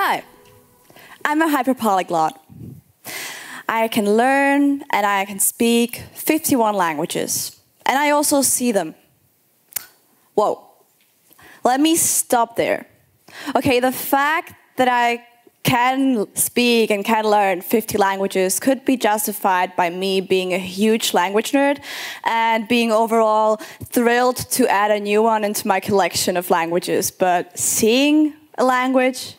Hi, I'm a hyperpolyglot. I can learn and I can speak 51 languages. And I also see them. Whoa, let me stop there. Okay, the fact that I can speak and can learn 50 languages could be justified by me being a huge language nerd and being overall thrilled to add a new one into my collection of languages. But seeing a language?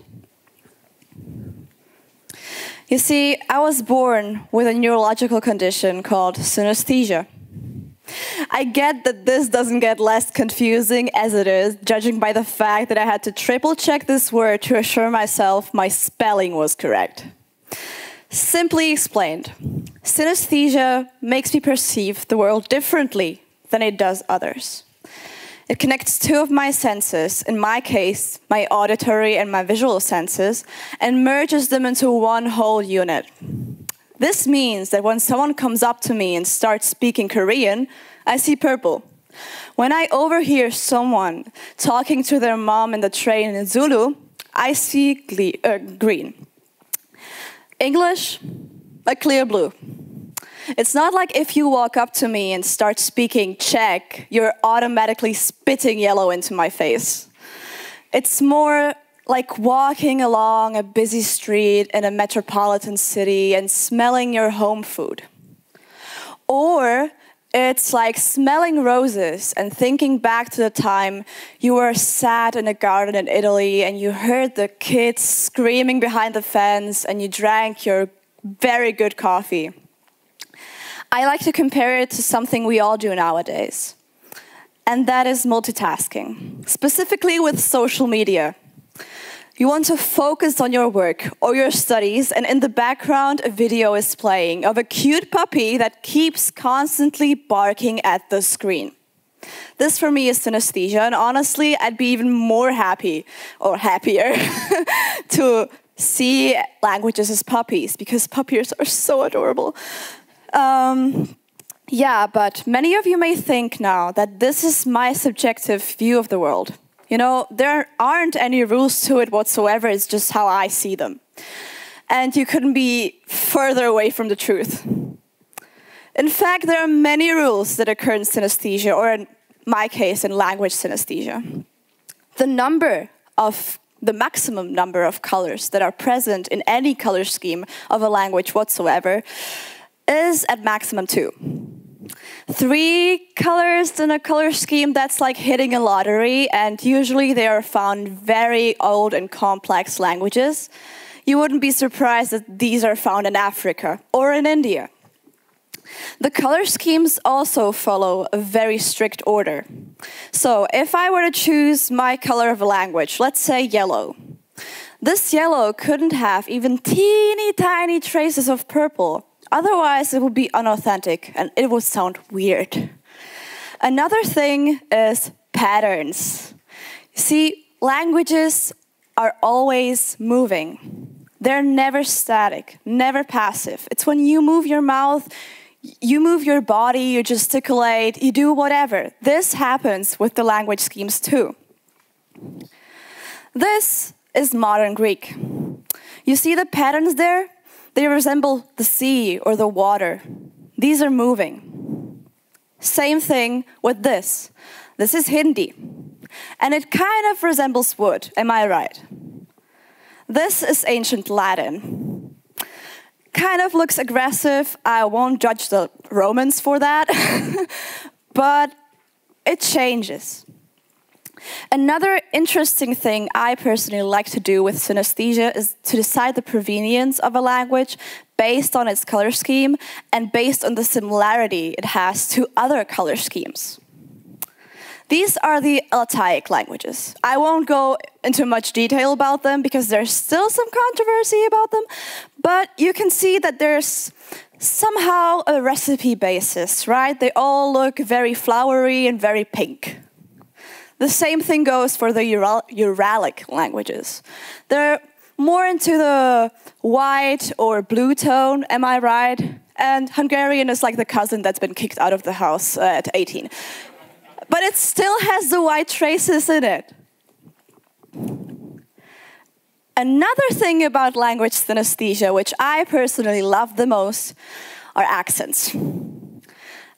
You see, I was born with a neurological condition called synesthesia. I get that this doesn't get less confusing as it is, judging by the fact that I had to triple-check this word to assure myself my spelling was correct. Simply explained, synesthesia makes me perceive the world differently than it does others. It connects two of my senses, in my case, my auditory and my visual senses, and merges them into one whole unit. This means that when someone comes up to me and starts speaking Korean, I see purple. When I overhear someone talking to their mom in the train in Zulu, I see green. English, a clear blue. It's not like if you walk up to me and start speaking Czech, you're automatically spitting yellow into my face. It's more like walking along a busy street in a metropolitan city and smelling your home food. Or it's like smelling roses and thinking back to the time you were sat in a garden in Italy and you heard the kids screaming behind the fence and you drank your very good coffee. I like to compare it to something we all do nowadays, and that is multitasking, specifically with social media. You want to focus on your work or your studies, and in the background a video is playing of a cute puppy that keeps constantly barking at the screen. This for me is synesthesia, and honestly, I'd be even more happy, or happier, to see languages as puppies, because puppies are so adorable. Yeah, but many of you may think now that this is my subjective view of the world. You know, there aren't any rules to it whatsoever, it's just how I see them. And you couldn't be further away from the truth. In fact, there are many rules that occur in synesthesia, or in my case, in language synesthesia. The maximum number of colors that are present in any color scheme of a language whatsoever is at maximum 2. 3 colors in a color scheme, that's like hitting a lottery, and usually they are found in very old and complex languages. You wouldn't be surprised that these are found in Africa or in India. The color schemes also follow a very strict order. So if I were to choose my color of a language, let's say yellow, this yellow couldn't have even teeny tiny traces of purple. Otherwise, it would be unauthentic and it would sound weird. Another thing is patterns. See, languages are always moving. They're never static, never passive. It's when you move your mouth, you move your body, you gesticulate, you do whatever. This happens with the language schemes too. This is modern Greek. You see the patterns there? They resemble the sea or the water. These are moving. Same thing with this. This is Hindi. And it kind of resembles wood, am I right? This is ancient Latin. Kind of looks aggressive. I won't judge the Romans for that. But it changes. Another interesting thing I personally like to do with synesthesia is to decide the provenience of a language based on its color scheme and based on the similarity it has to other color schemes. These are the Altaic languages. I won't go into much detail about them because there's still some controversy about them, but you can see that there's somehow a recipe basis, right? They all look very flowery and very pink. The same thing goes for the Uralic languages. They're more into the white or blue tone, am I right? And Hungarian is like the cousin that's been kicked out of the house at 18. But it still has the white traces in it. Another thing about language synesthesia, which I personally love the most, are accents.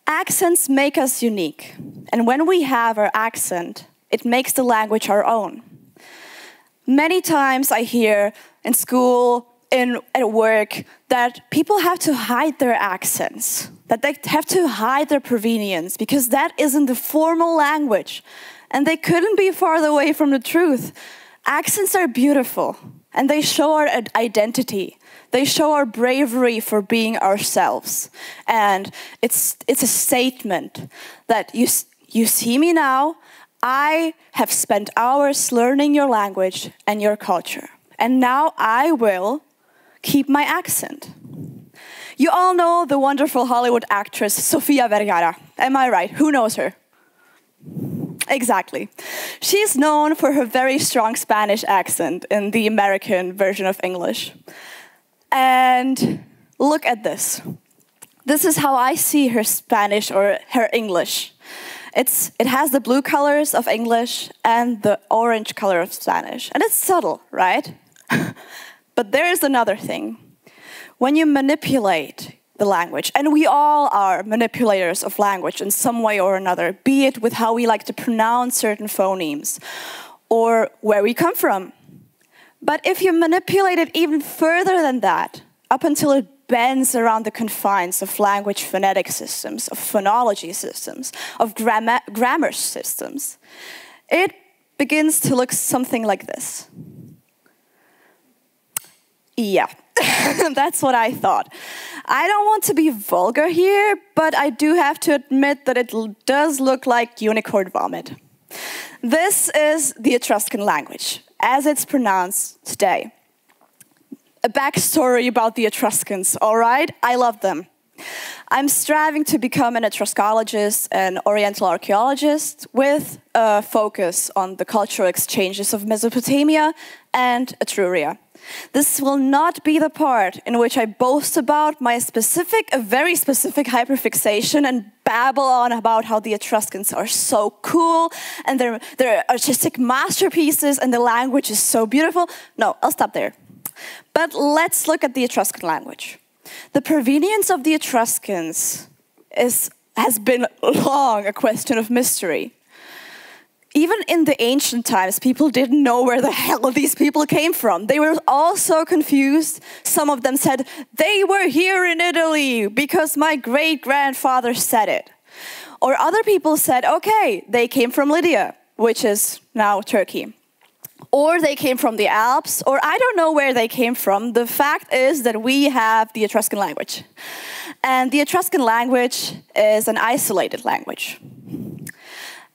Accents make us unique. And when we have our accent, it makes the language our own. Many times I hear in school, at work, that people have to hide their accents, that they have to hide their provenience, because that isn't the formal language. And they couldn't be farther away from the truth. Accents are beautiful, and they show our identity. They show our bravery for being ourselves. And it's a statement that you see me now, I have spent hours learning your language and your culture. And now I will keep my accent. You all know the wonderful Hollywood actress Sofia Vergara. Am I right? Who knows her? Exactly. She's known for her very strong Spanish accent in the American version of English. And look at this. This is how I see her Spanish or her English. It has the blue colors of English and the orange color of Spanish. And it's subtle, right? But there is another thing. When you manipulate the language, and we all are manipulators of language in some way or another, be it with how we like to pronounce certain phonemes or where we come from. But if you manipulate it even further than that, up until it bends around the confines of language phonetic systems, of phonology systems, of grammar systems, it begins to look something like this. Yeah, that's what I thought. I don't want to be vulgar here, but I do have to admit that it does look like unicorn vomit. This is the Etruscan language, as it's pronounced today. A backstory about the Etruscans, all right? I love them. I'm striving to become an Etruscologist and Oriental archaeologist with a focus on the cultural exchanges of Mesopotamia and Etruria. This will not be the part in which I boast about my very specific hyperfixation and babble on about how the Etruscans are so cool and they're artistic masterpieces and the language is so beautiful. No, I'll stop there. But let's look at the Etruscan language. The provenience of the Etruscans has been long a question of mystery. Even in the ancient times, people didn't know where the hell these people came from. They were all so confused. Some of them said, they were here in Italy because my great-grandfather said it. Or other people said, okay, they came from Lydia, which is now Turkey. Or they came from the Alps, or I don't know where they came from. The fact is that we have the Etruscan language. And the Etruscan language is an isolated language.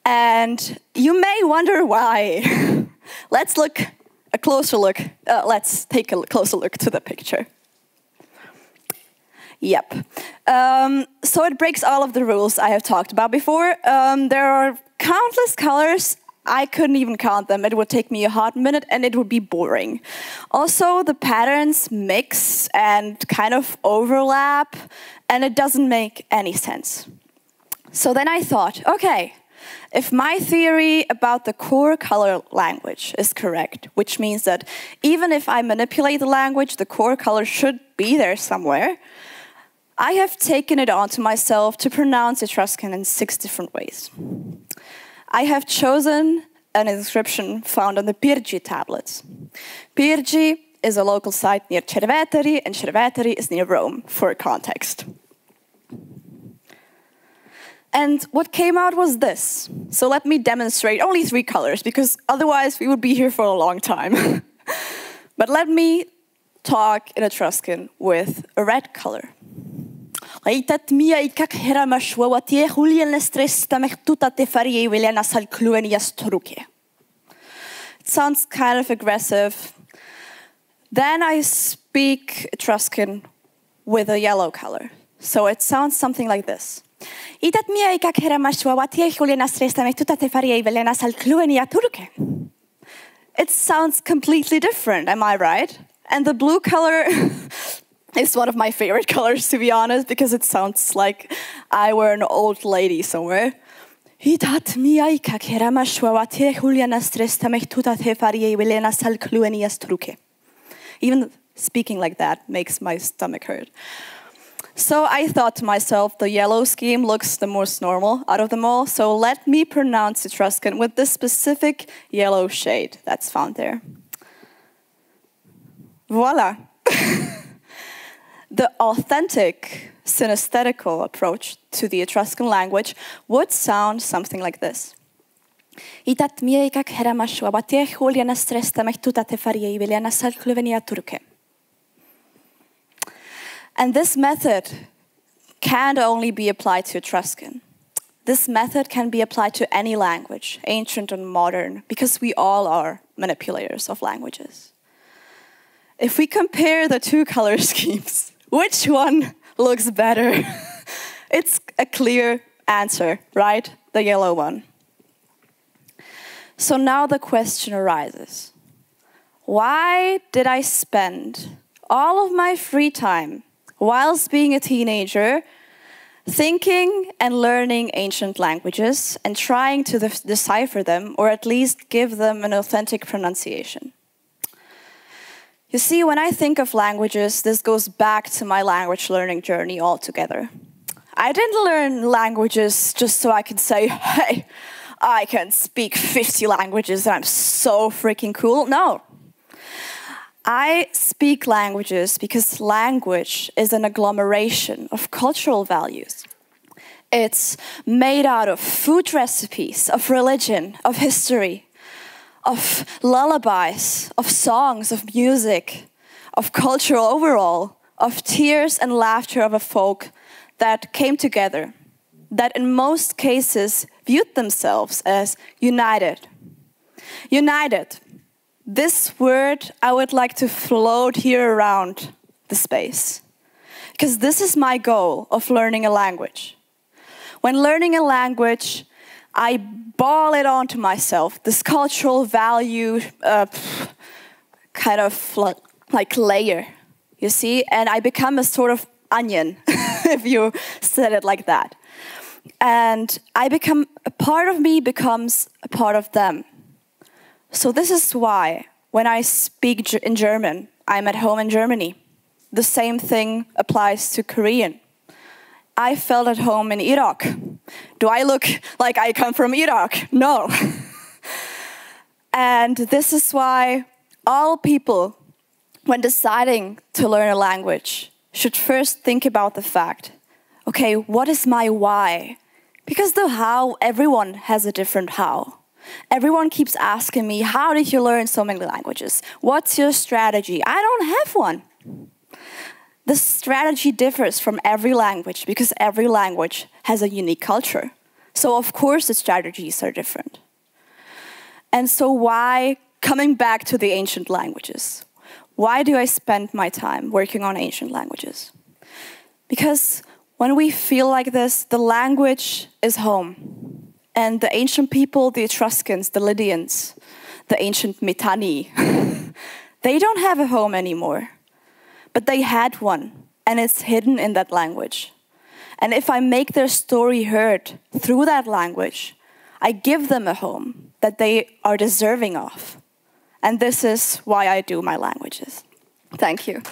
And you may wonder why. Let's take a closer look to the picture. Yep. So it breaks all of the rules I have talked about before. There are countless colors. I couldn't even count them. It would take me a hot minute and it would be boring. Also, the patterns mix and kind of overlap, and it doesn't make any sense. So then I thought, okay, if my theory about the core color language is correct, which means that even if I manipulate the language, the core color should be there somewhere, I have taken it onto myself to pronounce Etruscan in 6 different ways. I have chosen an inscription found on the Pirgi tablets. Pirgi is a local site near Cerveteri, and Cerveteri is near Rome, for context. And what came out was this. So let me demonstrate only 3 colors, because otherwise we would be here for a long time. But let me talk in Etruscan with a red color. It sounds kind of aggressive. Then I speak Etruscan with a yellow color. So it sounds something like this. It sounds completely different, am I right? And the blue color is one of my favorite colors, to be honest, because it sounds like I were an old lady somewhere. It Even speaking like that makes my stomach hurt. So I thought to myself, the yellow scheme looks the most normal out of them all, so let me pronounce Etruscan with this specific yellow shade that's found there. Voila! The authentic synesthetical approach to the Etruscan language would sound something like this. And this method can't only be applied to Etruscan. This method can be applied to any language, ancient and modern, because we all are manipulators of languages. If we compare the two color schemes, which one looks better? It's a clear answer, right? The yellow one. So now the question arises. Why did I spend all of my free time whilst being a teenager thinking and learning ancient languages and trying to decipher them, or at least give them an authentic pronunciation? You see, when I think of languages, this goes back to my language learning journey altogether. I didn't learn languages just so I could say, hey, I can speak 50 languages and I'm so freaking cool. No. I speak languages because language is an agglomeration of cultural values. It's made out of food recipes, of religion, of history, of lullabies, of songs, of music, of culture overall, of tears and laughter of a folk that came together, that in most cases viewed themselves as united. United. This word I would like to float here around the space, because this is my goal of learning a language. When learning a language, I ball it onto myself, this cultural value kind of like layer, you see? And I become a sort of onion, if you said it like that. And a part of me becomes a part of them. So this is why when I speak in German, I'm at home in Germany. The same thing applies to Korean. I felt at home in Iraq. Do I look like I come from Iraq? No. And this is why all people, when deciding to learn a language, should first think about the fact, okay, what is my why? Because the how, everyone has a different how. Everyone keeps asking me, how did you learn so many languages? What's your strategy? I don't have one. The strategy differs from every language because every language has a unique culture. So of course the strategies are different. And so why, coming back to the ancient languages, why do I spend my time working on ancient languages? Because when we feel like this, the language is home. And the ancient people, the Etruscans, the Lydians, the ancient Mitanni, they don't have a home anymore. But they had one, and it's hidden in that language. And if I make their story heard through that language, I give them a home that they are deserving of. And this is why I do my languages. Thank you.